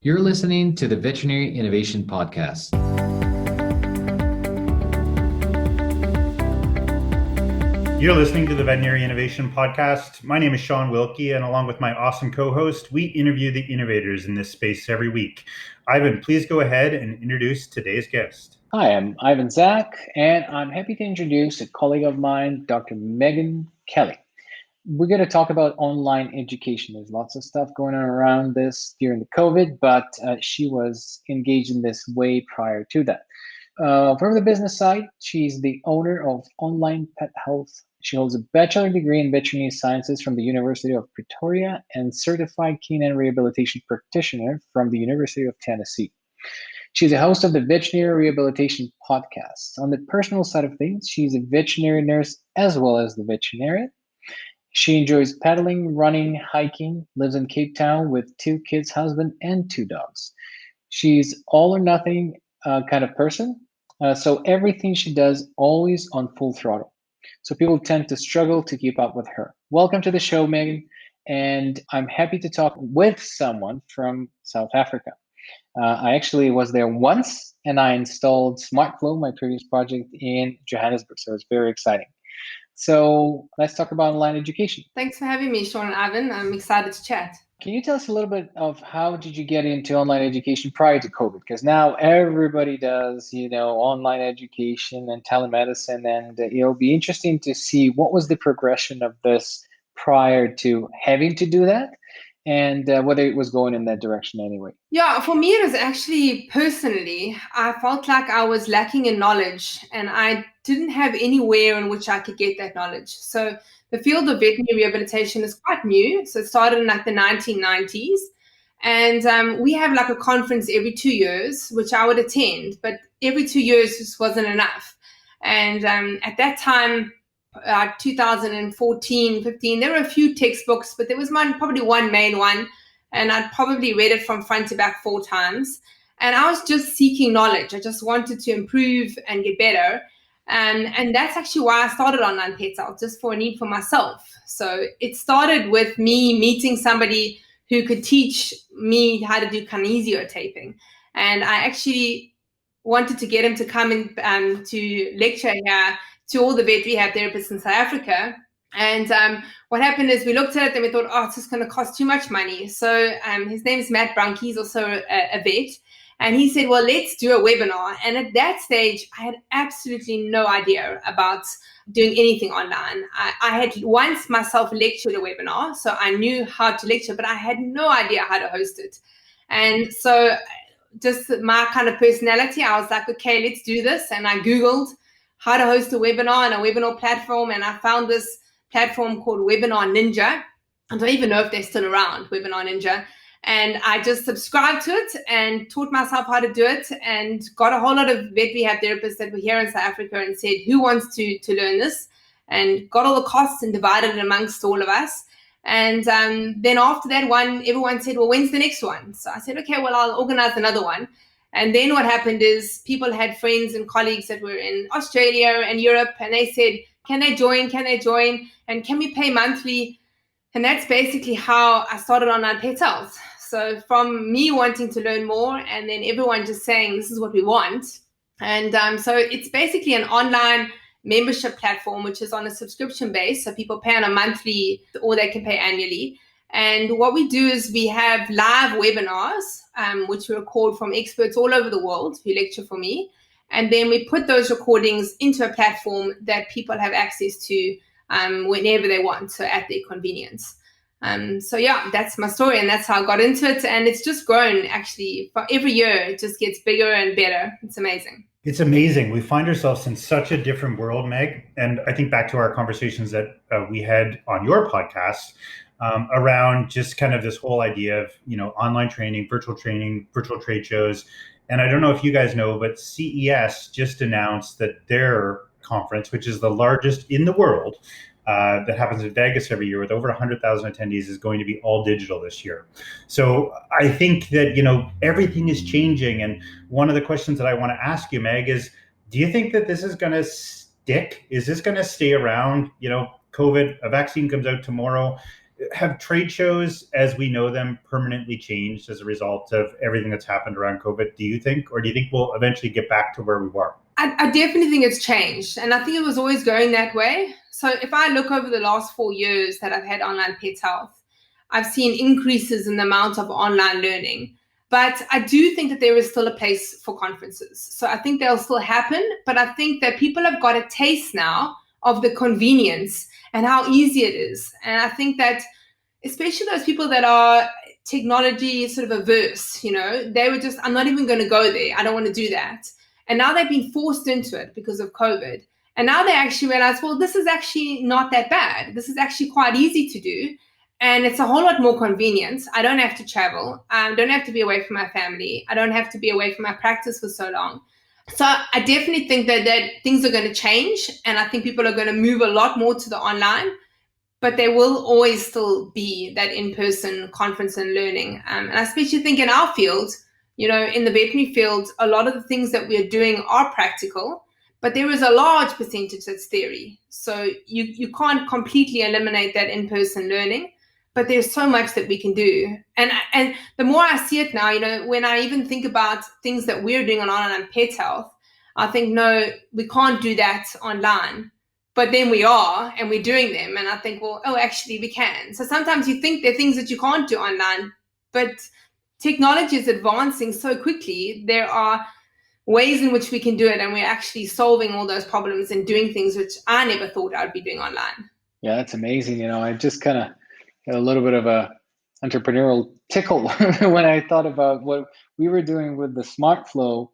You're listening to the Veterinary Innovation Podcast. You're listening to the Veterinary Innovation Podcast. My name is Shawn Wilkie, and along with my awesome co-host, we interview the innovators in this space every week. Ivan, please go ahead and introduce today's guest. Hi, I'm Ivan Zach, and I'm happy to introduce a colleague of mine, Dr. Megan Kelly. We're going to talk about online education. There's lots of stuff going on around this during the COVID, but she was engaged in this way prior to that. From the business side, she's the owner of Online Pet Health. She holds a bachelor degree in veterinary sciences from the University of Pretoria and certified canine rehabilitation practitioner from the University of Tennessee. She's a host of the Veterinary Rehabilitation Podcast. On the personal side of things, she's a veterinary nurse as well as the veterinarian. She enjoys paddling, running, hiking, lives in Cape Town with 2 kids, husband, and 2 dogs. She's all or nothing kind of person. So everything she does always on full throttle. So people tend to struggle to keep up with her. Welcome to the show, Megan. And I'm happy to talk with someone from South Africa. I actually was there once and I installed SmartFlow, my previous project in Johannesburg. So it's very exciting. So let's talk about online education. Thanks for having me, Shawn Ivan. I'm excited to chat. Can you tell us a little bit of how did you get into online education prior to COVID? Because now everybody does, online education and telemedicine, and it'll be interesting to see what was the progression of this prior to having to do that, and whether it was going in that direction anyway. Yeah, for me, it was actually personally, I felt like I was lacking in knowledge and I didn't have anywhere in which I could get that knowledge. So the field of veterinary rehabilitation is quite new. So it started in like the 1990s. And we have like a conference every 2 years, which I would attend, but every 2 years just wasn't enough. And at that time, 2014, 15, there were a few textbooks, but there was probably one main one, and I'd probably read it from front to back 4 times. And I was just seeking knowledge. I just wanted to improve and get better. And that's actually why I started Online Pet Health, just for a need for myself. So it started with me meeting somebody who could teach me how to do kinesio taping. And I actually wanted to get him to come in to lecture here to all the vet rehab therapists in South Africa. And what happened is we looked at it and we thought, it's just going to cost too much money. So his name is Matt Brunke. He's also a vet. And he said, well, let's do a webinar. And at that stage, I had absolutely no idea about doing anything online. I had once myself lectured a webinar, so I knew how to lecture, but I had no idea how to host it. And so just my kind of personality, I was like, okay, let's do this. And I Googled how to host a webinar and a webinar platform. And I found this platform called Webinar Ninja. I don't even know if they're still around, Webinar Ninja. And I just subscribed to it and taught myself how to do it and got a whole lot of vet rehab therapists that were here in South Africa and said, who wants to learn this? And got all the costs and divided it amongst all of us. And then after that one, everyone said, well, when's the next one? So I said, okay, well, I'll organize another one. And then what happened is people had friends and colleagues that were in Australia and Europe, and they said, can they join? And can we pay monthly? And that's basically how I started Online Pet Health. So from me wanting to learn more and then everyone just saying, this is what we want. And so it's basically an online membership platform, which is on a subscription base. So people pay on a monthly or they can pay annually. And what we do is we have live webinars, which we record from experts all over the world who lecture for me. And then we put those recordings into a platform that people have access to whenever they want, so at their convenience. So yeah, that's my story, and that's how I got into it. And it's just grown, actually. For every year, it just gets bigger and better. It's amazing. It's amazing. We find ourselves in such a different world, Meg. And I think back to our conversations that we had on your podcast around just kind of this whole idea of, online training, virtual trade shows. And I don't know if you guys know, but CES just announced that their conference, which is the largest in the world, that happens in Vegas every year with over 100,000 attendees, is going to be all digital this year. So I think that, everything is changing. And one of the questions that I want to ask you, Meg, is do you think that this is going to stick? Is this going to stay around? COVID, a vaccine comes out tomorrow. have trade shows as we know them permanently changed as a result of everything that's happened around COVID, do you think? Or do you think we'll eventually get back to where we were? I definitely think it's changed. And I think it was always going that way. So if I look over the last 4 years that I've had online pet health, I've seen increases in the amount of online learning. But I do think that there is still a place for conferences. So I think they'll still happen. But I think that people have got a taste now of the convenience and how easy it is. And I think that especially those people that are technology sort of averse, they were just, I'm not even going to go there. I don't want to do that. And now they've been forced into it because of COVID. And now they actually realize, well, this is actually not that bad. This is actually quite easy to do. And it's a whole lot more convenient. I don't have to travel. I don't have to be away from my family. I don't have to be away from my practice for so long. So I definitely think that things are going to change. And I think people are going to move a lot more to the online. But there will always still be that in-person conference and learning. And I especially think in our field, in the veterinary field, a lot of the things that we're doing are practical, but there is a large percentage that's theory. So you can't completely eliminate that in-person learning, but there's so much that we can do. And the more I see it now, when I even think about things that we're doing on online pet health, I think, no, we can't do that online. But then we are, and we're doing them. And I think, well, actually we can. So sometimes you think there are things that you can't do online, but technology is advancing so quickly. There are ways in which we can do it, and we're actually solving all those problems and doing things which I never thought I would be doing online. Yeah, that's amazing. I just kind of had a little bit of a entrepreneurial tickle when I thought about what we were doing with the SmartFlow.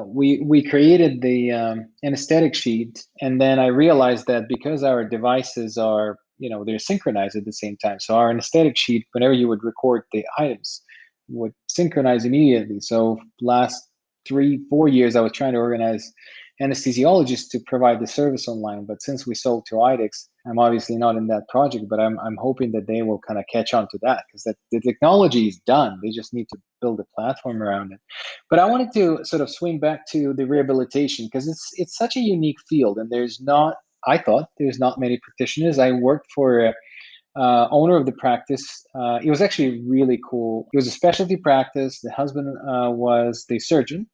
We created the anesthetic sheet, and then I realized that because our devices are, they're synchronized at the same time. So our anesthetic sheet, whenever you would record the items, would synchronize immediately. So last 3-4 years, I was trying to organize anesthesiologists to provide the service online. But since we sold to IDEX, I'm obviously not in that project, but I'm hoping that they will kind of catch on to that, because the technology is done. They just need to build a platform around it. But I wanted to sort of swing back to the rehabilitation, because it's such a unique field, and I thought there's not many practitioners. I worked for owner of the practice. It was actually really cool. It was a specialty practice. The husband was the surgeon.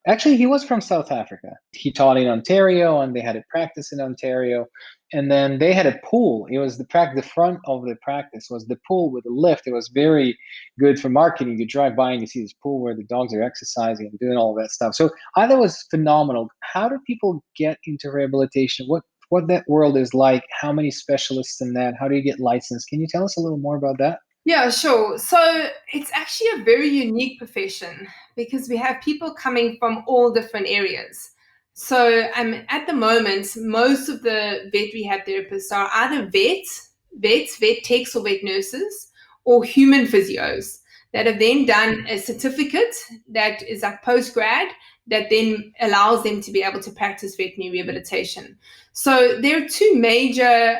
Actually, he was from South Africa. He taught in Ontario, and they had a practice in Ontario. And then they had a pool. It was the front of the practice was the pool with a lift. It was very good for marketing. You drive by and you see this pool where the dogs are exercising and doing all of that stuff. So I thought it was phenomenal. How do people get into rehabilitation? What that world is like? How many specialists in that? How do you get licensed? Can you tell us a little more about that? Yeah, sure. So it's actually a very unique profession because we have people coming from all different areas. So at the moment, most of the vet rehab therapists are either vet techs or vet nurses, or human physios that have then done a certificate that is like post-grad that then allows them to be able to practice veterinary rehabilitation. So there are two major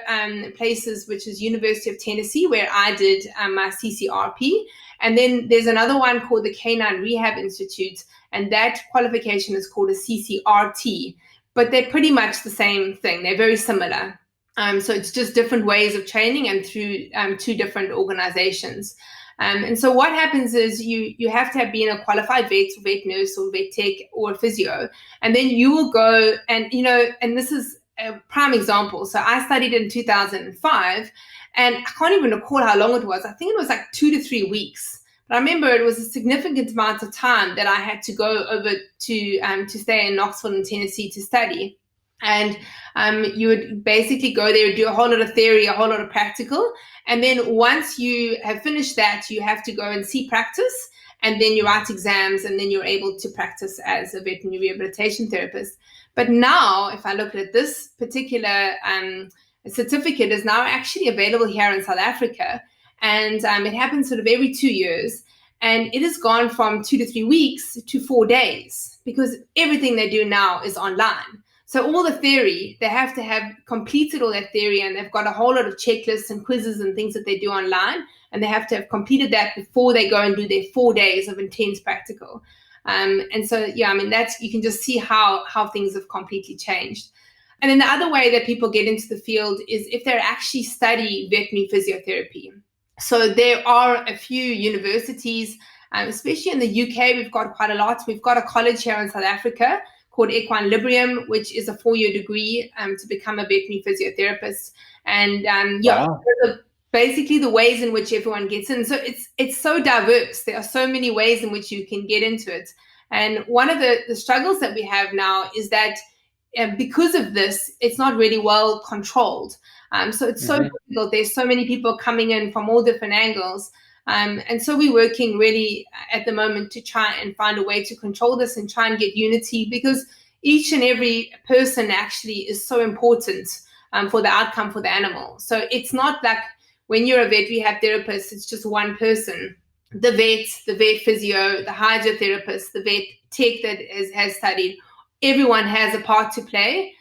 places, which is University of Tennessee, where I did my CCRP. And then there's another one called the Canine Rehab Institute, and that qualification is called a CCRT. But they're pretty much the same thing. They're very similar. So it's just different ways of training and through two different organizations. And so what happens is you have to have been a qualified vet nurse or vet tech or a physio, and then you will go and, and this is a prime example. So I studied in 2005, and I can't even recall how long it was. I think it was like 2 to 3 weeks. But I remember it was a significant amount of time that I had to go over to stay in Knoxville in Tennessee to study. And you would basically go there, do a whole lot of theory, a whole lot of practical. And then once you have finished that, you have to go and see practice. And then you write exams, and then you're able to practice as a veterinary rehabilitation therapist. But now, if I look at this particular certificate, is now actually available here in South Africa. And it happens sort of every 2 years. And it has gone from 2 to 3 weeks to 4 days, because everything they do now is online. So all the theory, they have to have completed all that theory, and they've got a whole lot of checklists and quizzes and things that they do online, and they have to have completed that before they go and do their 4 days of intense practical. And so, that's, you can just see how things have completely changed. And then the other way that people get into the field is if they actually study veterinary physiotherapy. So there are a few universities, especially in the UK, we've got quite a lot. We've got a college here in South Africa called Equilibrium, which is a 4-year degree to become a veterinary physiotherapist. And Wow. basically the ways in which everyone gets in. So it's so diverse. There are so many ways in which you can get into it. And one of the struggles that we have now is that because of this, it's not really well controlled. So it's so difficult. There's so many people coming in from all different angles. And so we're working really at the moment to try and find a way to control this and try and get unity, because each and every person actually is so important for the outcome for the animal. So it's not like when you're a vet rehab therapist, it's just one person. The vet physio, the hydrotherapist, the vet tech that has studied, everyone has a part to play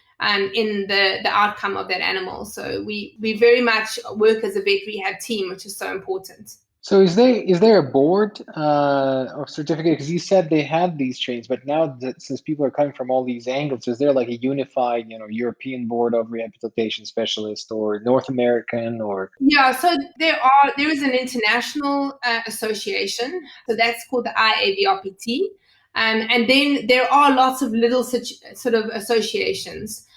in the outcome of that animal. So we very much work as a vet rehab team, which is so important. So is there a board or certificate? Because you said they had these trains, but now since people are coming from all these angles, is there like a unified, European board of rehabilitation specialists, or North American, or? Yeah, so there is an international association. So that's called the IAVRPT. And then there are lots of little sort of associations.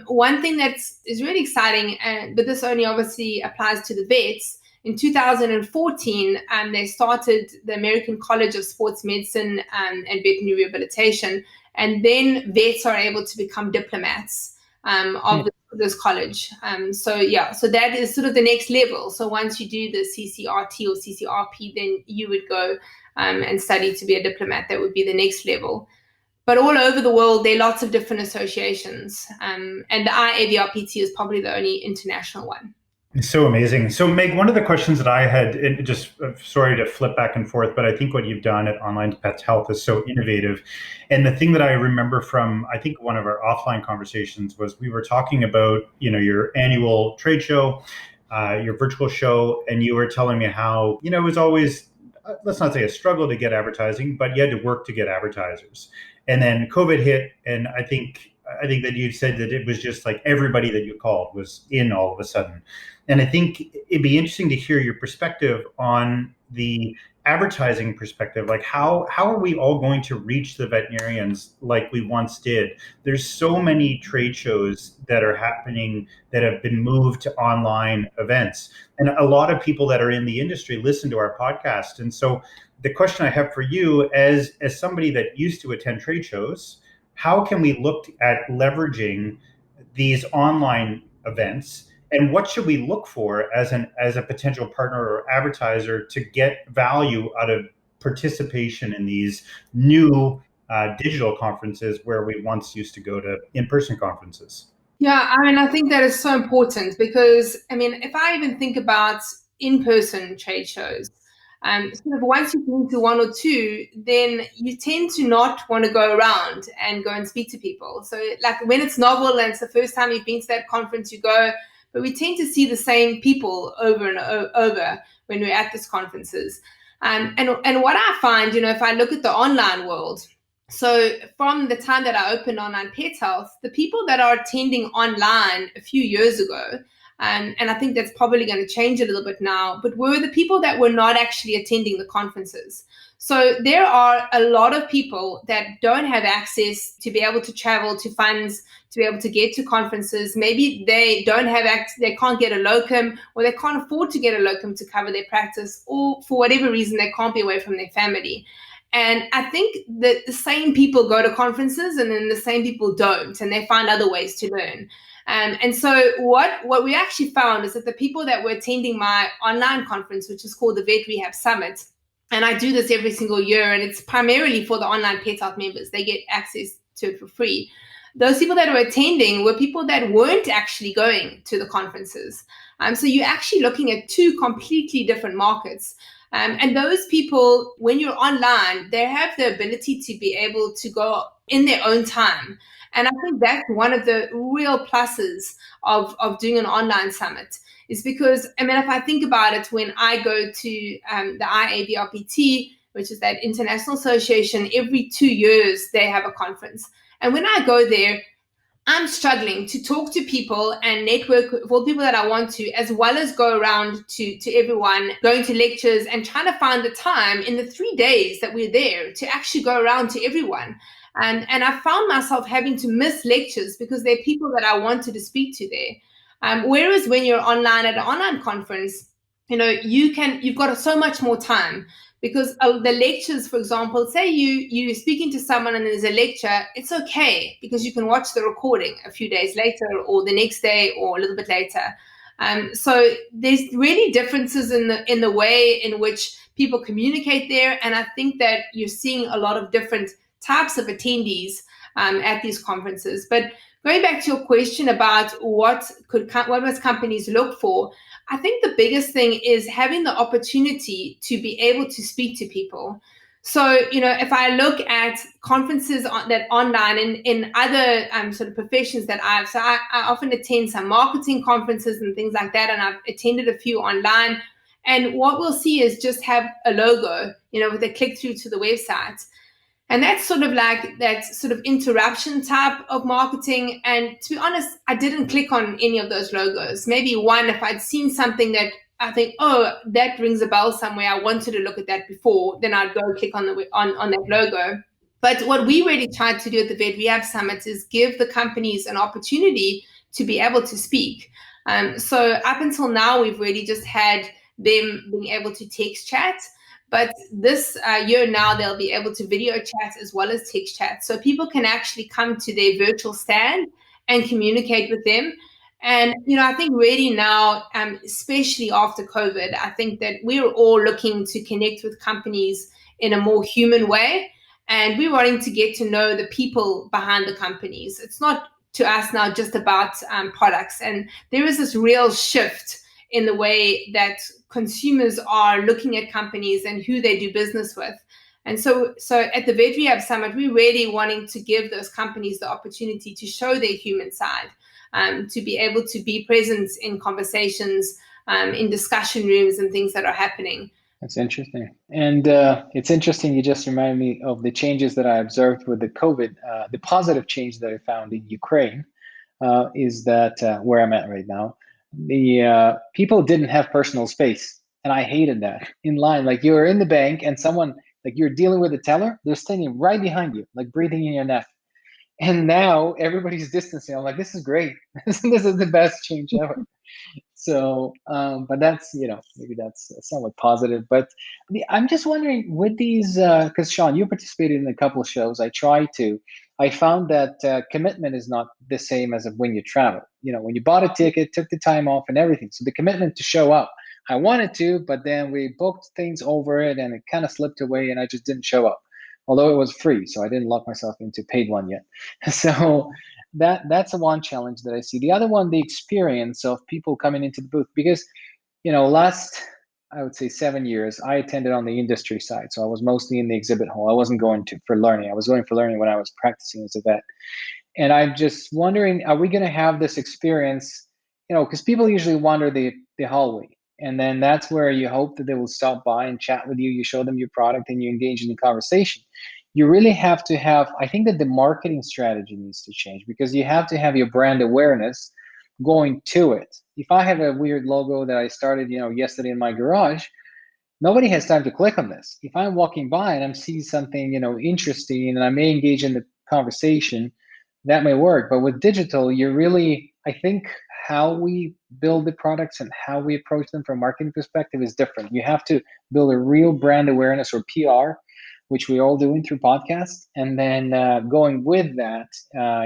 One thing is really exciting, but this only obviously applies to the vets. In 2014, they started the American College of Sports Medicine and Veterinary Rehabilitation, and then vets are able to become diplomats of this college. So that is sort of the next level. So once you do the CCRT or CCRP, then you would go and study to be a diplomat. That would be the next level. But all over the world, there are lots of different associations, and the IAVRPT is probably the only international one. It's so amazing. So Meg, one of the questions that I had, and just sorry to flip back and forth, but I think what you've done at Onlinepethealth is so innovative. And the thing that I remember from, I think, one of our offline conversations was we were talking about, your annual trade show, your virtual show, and you were telling me how, it was always, let's not say a struggle to get advertising, but you had to work to get advertisers. And then COVID hit, and I think that you said that it was just like everybody that you called was in all of a sudden. And I think it'd be interesting to hear your perspective on the advertising perspective. Like how are we all going to reach the veterinarians like we once did? There's so many trade shows that are happening that have been moved to online events. And a lot of people that are in the industry listen to our podcast. And so the question I have for you as somebody that used to attend trade shows, how can we look at leveraging these online events, and what should we look for as a potential partner or advertiser to get value out of participation in these new digital conferences where we once used to go to in-person conferences? Yeah, I think that is so important, because if I even think about in-person trade shows, sort of once you've been to one or two, then you tend to not want to go around and go and speak to people. So like when it's novel and it's the first time you've been to that conference, you go, but we tend to see the same people over and over when we're at these conferences. And what I find, if I look at the online world, so from the time that I opened Online Pet Health, the people that are attending online a few years ago, and I think that's probably going to change a little bit now, but were the people that were not actually attending the conferences. So there are a lot of people that don't have access to be able to travel, to funds, to be able to get to conferences. Maybe they don't have access, they can't get a locum, or they can't afford to get a locum to cover their practice, or for whatever reason, they can't be away from their family. And I think that the same people go to conferences, and then the same people don't, and they find other ways to learn. And so what we actually found is that the people that were attending my online conference, which is called the Vet Rehab Summit, and I do this every single year, and it's primarily for the Online Pet Health members. They get access to it for free. Those people that were attending were people that weren't actually going to the conferences. So you're actually looking at two completely different markets. And those people, when you're online, they have the ability to be able to go in their own time. And I think that's one of the real pluses of doing an online summit, is because, if I think about it, when I go to the IAVRPT, which is that international association, every 2 years they have a conference. And when I go there, I'm struggling to talk to people and network with all people that I want to, as well as go around to everyone, going to lectures and trying to find the time in the 3 days that we're there to actually go around to everyone. And I found myself having to miss lectures because there are people that I wanted to speak to there. Whereas when you're online at an online conference, you've got so much more time. Because the lectures, for example, say you're speaking to someone and there's a lecture, it's okay because you can watch the recording a few days later or the next day or a little bit later. So there's really differences in the way in which people communicate there. And I think that you're seeing a lot of different types of attendees at these conferences. But going back to your question about what must companies look for, I think the biggest thing is having the opportunity to be able to speak to people. So, if I look at conferences that online in other sort of professions that I often attend some marketing conferences and things like that, and I've attended a few online. And what we'll see is just have a logo, with a click through to the website. And that's sort of like that sort of interruption type of marketing. And to be honest, I didn't click on any of those logos. Maybe one, if I'd seen something that I think, oh, that rings a bell somewhere, I wanted to look at that before, then I'd go click on that logo. But what we really tried to do at the Vet Rehab Summit is give the companies an opportunity to be able to speak. So up until now, we've really just had them being able to text chat. But this year now, they'll be able to video chat as well as text chat. So people can actually come to their virtual stand and communicate with them. And, I think really now, especially after COVID, I think that we're all looking to connect with companies in a more human way. And we're wanting to get to know the people behind the companies. It's not to us now just about products. And there is this real shift in the way that consumers are looking at companies and who they do business with. And so at the Vet Rehab Summit, we're really wanting to give those companies the opportunity to show their human side, to be able to be present in conversations, in discussion rooms and things that are happening. That's interesting. And it's interesting, you just reminded me of the changes that I observed with the COVID. The positive change that I found in Ukraine is that where I'm at right now, the people didn't have personal space. And I hated that in line. Like you're in the bank and someone, like you're dealing with a teller, they're standing right behind you, like breathing in your neck. And now everybody's distancing. I'm like, this is great. This is the best change ever. So, but that's, maybe that's somewhat positive. But I'm just wondering with these, because Shawn, you participated in a couple of shows. I found that commitment is not the same as when you travel. When you bought a ticket, took the time off and everything. So the commitment to show up, I wanted to, but then we booked things over it and it kind of slipped away and I just didn't show up. Although it was free, so I didn't lock myself into paid one yet. So that's one challenge that I see. The other one, the experience of people coming into the booth, because last, I would say 7 years, I attended on the industry side. So I was mostly in the exhibit hall. I wasn't going for learning. I was going for learning when I was practicing as a vet. And I'm just wondering, are we going to have this experience, because people usually wander the hallway. And then that's where you hope that they will stop by and chat with you. You show them your product and you engage in the conversation. You really have to have, I think that the marketing strategy needs to change because you have to have your brand awareness going to it. If I have a weird logo that I started, yesterday in my garage, nobody has time to click on this. If I'm walking by and I'm seeing something, interesting and I may engage in the conversation, that may work. But with digital, you're really, I think, how we build the products and how we approach them from a marketing perspective is different. You have to build a real brand awareness or PR, which we're all doing through podcasts. And then going with that,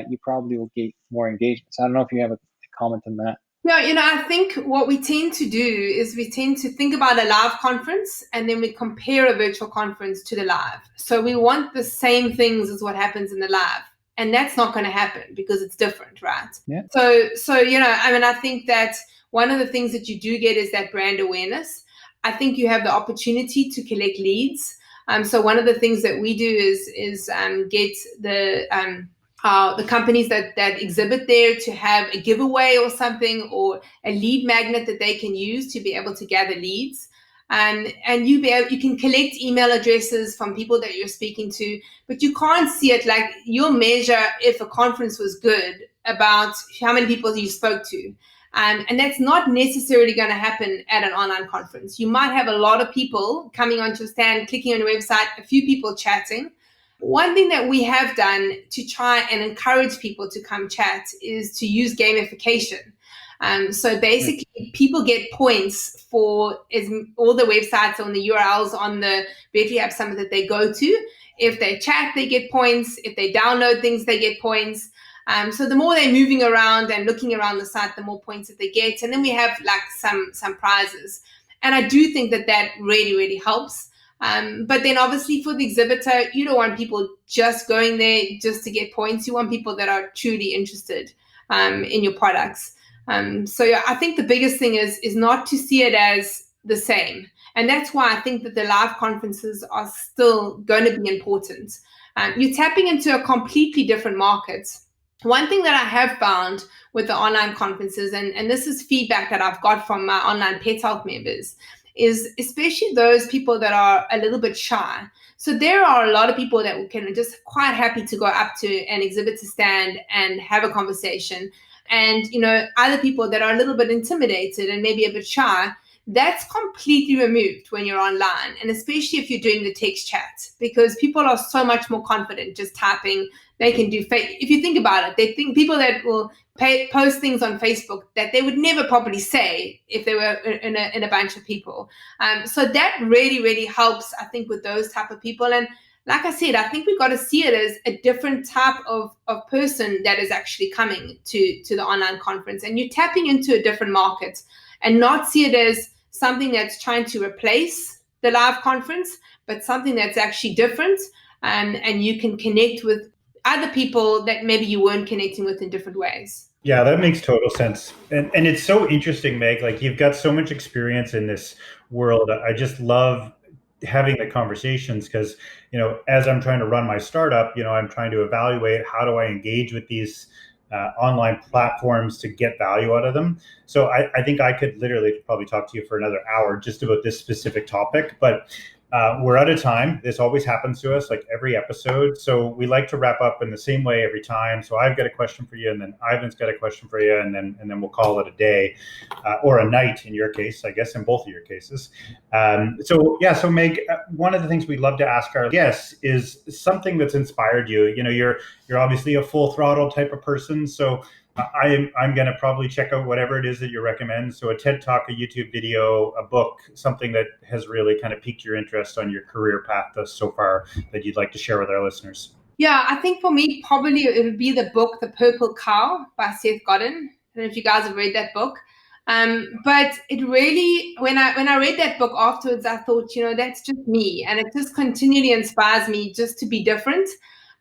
you probably will get more engagement. So I don't know if you have a comment on that. Yeah, I think what we tend to do is we tend to think about a live conference and then we compare a virtual conference to the live. So we want the same things as what happens in the live. And that's not going to happen because it's different, right? Yeah. So I think that one of the things that you do get is that brand awareness. I think you have the opportunity to collect leads. So one of the things that we do is get the companies that exhibit there to have a giveaway or something or a lead magnet that they can use to be able to gather leads. And you can collect email addresses from people that you're speaking to, but you can't see it like you'll measure if a conference was good about how many people you spoke to. And that's not necessarily going to happen at an online conference. You might have a lot of people coming onto your stand, clicking on your website, a few people chatting. One thing that we have done to try and encourage people to come chat is to use gamification. So basically, people get points for all the websites and the URLs on the Veterinary App Summit that they go to. If they chat, they get points. If they download things, they get points. So the more they're moving around and looking around the site, the more points that they get. And then we have like some prizes. And I do think that really, really helps. But then obviously for the exhibitor, you don't want people just going there just to get points. You want people that are truly interested in your products. So yeah, I think the biggest thing is not to see it as the same. And that's why I think that the live conferences are still going to be important. You're tapping into a completely different market. One thing that I have found with the online conferences, and this is feedback that I've got from my online pet health members, is especially those people that are a little bit shy. So there are a lot of people that can just quite happy to go up to an exhibitor stand and have a conversation. And, other people that are a little bit intimidated and maybe a bit shy, that's completely removed when you're online. And especially if you're doing the text chat, because people are so much more confident just typing. They can do, if you think about it, they think people that will post things on Facebook that they would never probably say if they were in a bunch of people. So that really, really helps, I think, with those type of people. And like I said, I think we've got to see it as a different type of person that is actually coming to the online conference. And you're tapping into a different market and not see it as something that's trying to replace the live conference, but something that's actually different. And you can connect with other people that maybe you weren't connecting with in different ways. Yeah, that makes total sense. And it's so interesting, Meg, like you've got so much experience in this world. I just love having the conversations because, as I'm trying to run my startup, I'm trying to evaluate how do I engage with these online platforms to get value out of them. So I think I could literally probably talk to you for another hour just about this specific topic, but we're out of time. This always happens to us, like every episode. So we like to wrap up in the same way every time. So I've got a question for you, and then Ivan's got a question for you, and then we'll call it a day or a night in your case, I guess, in both of your cases. So Meg, one of the things we love to ask our guests is something that's inspired you. You're obviously a full throttle type of person, so I'm going to probably check out whatever it is that you recommend. So a TED Talk, a YouTube video, a book, something that has really kind of piqued your interest on your career path thus so far that you'd like to share with our listeners. Yeah, I think for me, probably it would be the book, The Purple Cow by Seth Godin. I don't know if you guys have read that book. But it really, when I read that book afterwards, I thought, that's just me. And it just continually inspires me just to be different.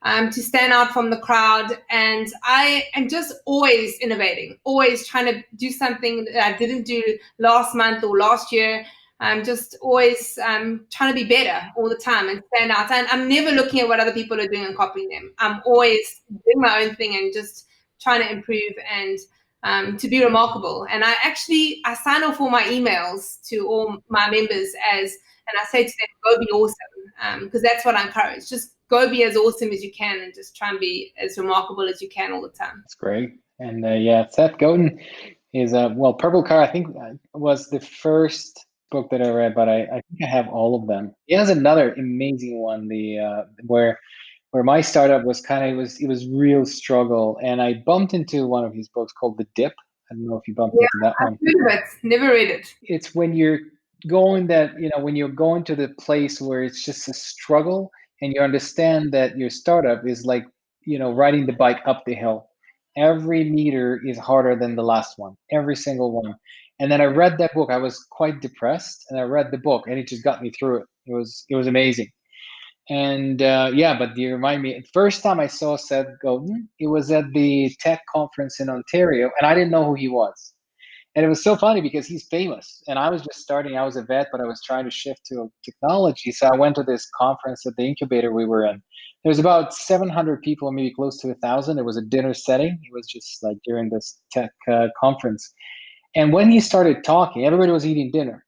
To stand out from the crowd. And I am just always innovating, always trying to do something that I didn't do last month or last year. I'm just always trying to be better all the time and stand out. And I'm never looking at what other people are doing and copying them. I'm always doing my own thing and just trying to improve and to be remarkable. And I sign off all my emails to all my members and I say to them, go be awesome, because that's what I encourage. Just go be as awesome as you can and just try and be as remarkable as you can all the time. That's great. And Seth Godin is, Purple Car, I think was the first book that I read, but I think I have all of them. He has another amazing one, where my startup was it was real struggle. And I bumped into one of his books called The Dip. I don't know if you bumped into that one. I've heard of it, never read it. It's when you're going when you're going to the place where it's just a struggle and you understand that your startup is like, riding the bike up the hill. Every meter is harder than the last one, every single one. And then I read that book. I was quite depressed and I read the book and it just got me through it. It was amazing. And but you remind me, the first time I saw Seth Godin, it was at the tech conference in Ontario and I didn't know who he was. And it was so funny because he's famous. And I was just starting. I was a vet, but I was trying to shift to technology. So I went to this conference at the incubator we were in. There was about 700 people, maybe close to 1,000. It was a dinner setting. It was just like during this tech conference. And when he started talking, everybody was eating dinner.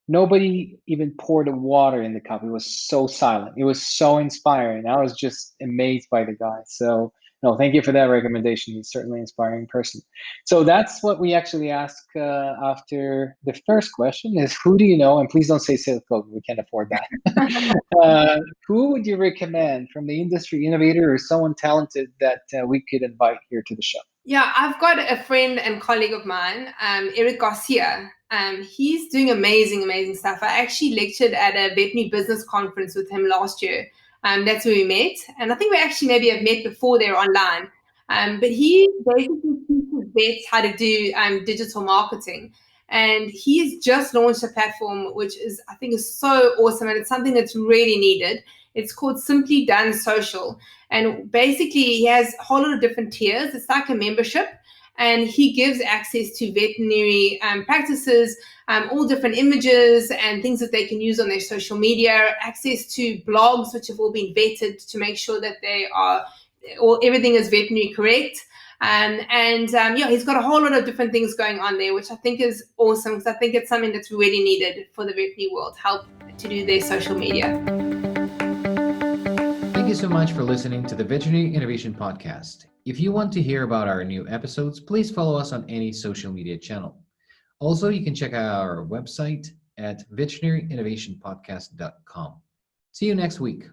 Nobody even poured a water in the cup. It was so silent. It was so inspiring. I was just amazed by the guy. So No, thank you for that recommendation. He's certainly an inspiring person. So that's what we actually ask after the first question is, who do you know? And please don't say Seth Godin, we can't afford that. Who would you recommend from the industry innovator or someone talented that we could invite here to the show? Yeah, I've got a friend and colleague of mine, Eric Garcia. He's doing amazing stuff. I actually lectured at a veterinary business conference with him last year. That's where we met. And I think we actually maybe have met before there online. But he basically teaches vets how to do digital marketing. And he's just launched a platform, which is, I think, is so awesome. And it's something that's really needed. It's called Simply Done Social. And basically, he has a whole lot of different tiers. It's like a membership. And he gives access to veterinary practices, all different images and things that they can use on their social media, access to blogs, which have all been vetted to make sure that they are, or everything is veterinary correct. He's got a whole lot of different things going on there, which I think is awesome, because I think it's something that's really needed for the veterinary world, help to do their social media. Thank you so much for listening to the Veterinary Innovation Podcast. If you want to hear about our new episodes, please follow us on any social media channel. Also, you can check out our website at veterinaryiinnovationpodcast.com. See you next week.